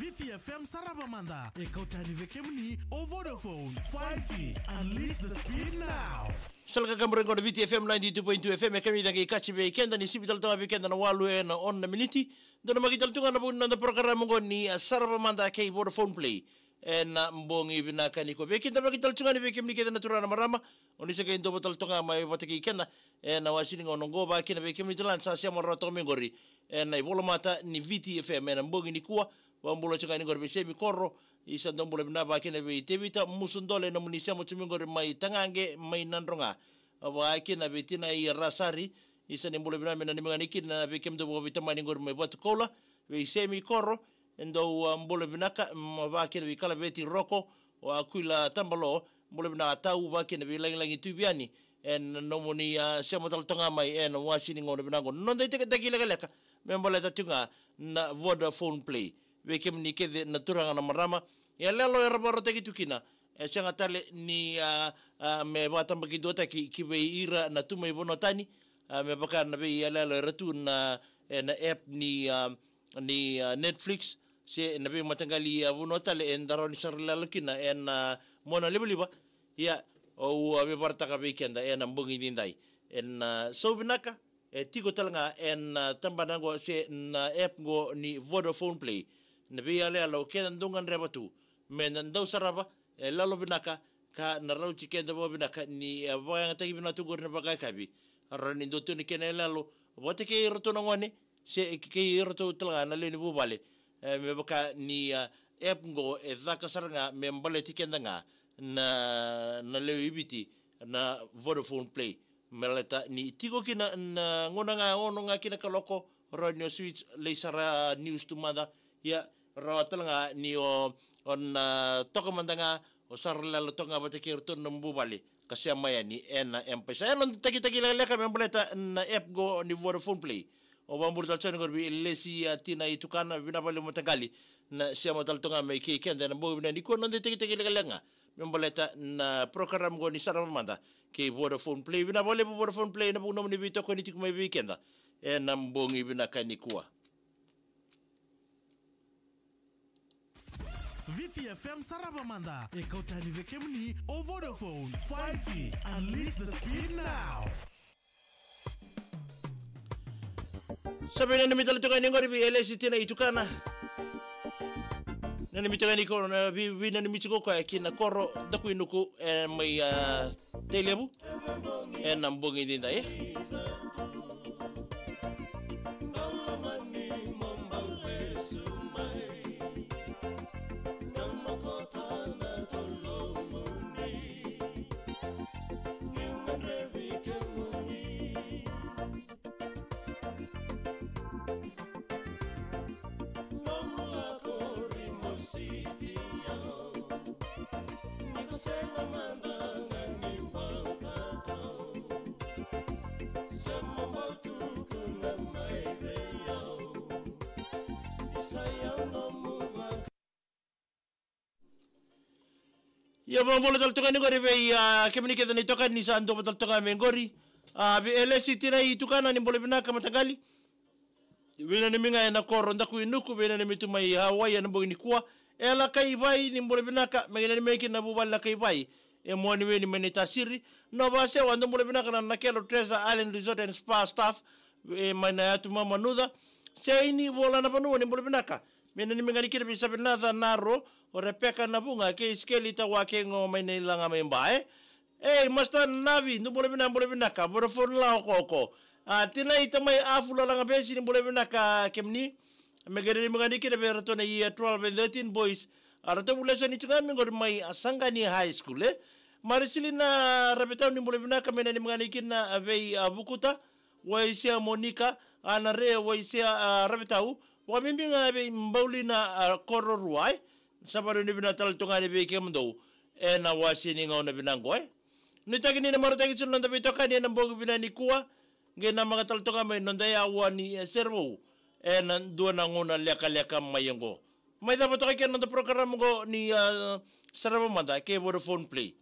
VTFM Sarabamanda. Ikautani vekemni o Vodafone 5G. Unleash the speed now. Salga kamrengo na VTFM 92.2 FM kami dangi kachi be kenda ni sibital to be kenda na walu na on na minute. Dono magital tunga na bunna na programa ngo ni Sarabamanda ke Vodafone Play. Na mbongi binaka niko be kenda magital tunga ni be kemni kenda na turana marama. Onisa ke ndo botal tunga mai wataki kenda na wasini ngo ngo ba kenda be kemni talan sa sia marato mengori. Na ibola mata ni VTFM na mbongi ni kuwa wambulo chaka ni gorbe semi korro isa ndombulo binaba kene be tebita musundole no munisia mutumingore mai tangange mai nandronga wa kina betina I rasari isa nimbulo binaba na nimangani na be kemdo bo vitamani ngor mai bot kola be semi korro ndo mbulo binaka ba kene be kala beti roko wa kuila tambalo mbulo binaka tau ba kene be langi tubiani en no munia semotal tanga mai en wasini ngono binango non dai teke leka membola tatunga na Vodafone Play wekem ni kede na turanga na marama ya lelo ya rabaro teki tukina sanga tale ni me bata mbaki dota ki be ira na tuma ibono tani me baka na be ya lelo ratu na app ni Netflix se na be matangali abono tale en daroni sarlalo kina en mona liba ya o be barta ka be kenda en mbongi ndai en so binaka tigo talanga en tambanango se na app go ni Vodafone Play na biya le alo kedan dungan rebatu men daw saraba lalo binaka ka narau chikenda bo binaka ni boyang tagi binatu gor na bagay kabi arani doto ni kenela lalo bote ke roto ngone se ke roto tala na le ni bubale me baka ni app go zaka saranga membale tikenda nga na le ibiti na Vodafone Play meleta ni tigo kina ngona nga ono nga kina kaloko radio switch le sara news tumada ya rawatal nga ni on toko mandanga o sarla lo tonga bateke rto nombu bali kasi amaya ni en empesa en tagi leka membleta na app go ni Vodafone Play o bambur tal chon gorbi lesi tina itukana bina bali mutagali na siamo tal tonga me ke kende na bo bina ni ko non tagi leka membleta na program go ni Sarabamanda ke Vodafone Play bina bali Vodafone Play na bu nom ni bito ko ni tikuma weekenda en mbongi bina kanikua VTFM Sarabamanda. Ikautani vekemni o Vodafone 5G. Unleash the speed now. Sabi na namitala tuka ni ngori bi LST na itukana. Na namitala ni ko na bi na namitiko ko kina koro daku inuku may telebu nambongi din dai. Ya bambolo tal tuka ni gori be kemni keda ni toka ni sando tal tuka mengori be LST na itukana ni bolo binaka matagali bena ni minga na koro ndaku inuku bena ni mitu mai Hawaii na bogini kuwa ela kai vai ni bolo binaka mengena ni meki na bubala kai vai mwani weni menetasiri no base wando bolo binaka na nakelo Treasure Island Resort and Spa staff mana yatu mama nuda seini bola na panu ni bolo binaka mena ni minga ni kira bisa benada naro o repeka na bunga ke skelita wake ngo may nilanga may mbae masta navi no bole binaka Vodafone la koko tinay tamay afula lang besi ni bole binaka kemni megere mga dikira berato na 12 and 13 boys arato bula sa ni tsangami ngor may Sangani High School marisilin na rabitaw ni bole binaka mena ni mga dikin na avei bukuta waisia Monica anare waisia rabitaw wa mimbinga avei mbauli na koro ruai sabaru ni binatal tunga ni beke mdo na wasini ngona binango nitagi ni na maratagi sulanda bitoka ni nambogu binani kuwa ngena mga tal tunga may nondaya wani servo na duwa na ngona leka mayengo may dapat kaya nanda program go ni Sarabamanda ke Vodafone Play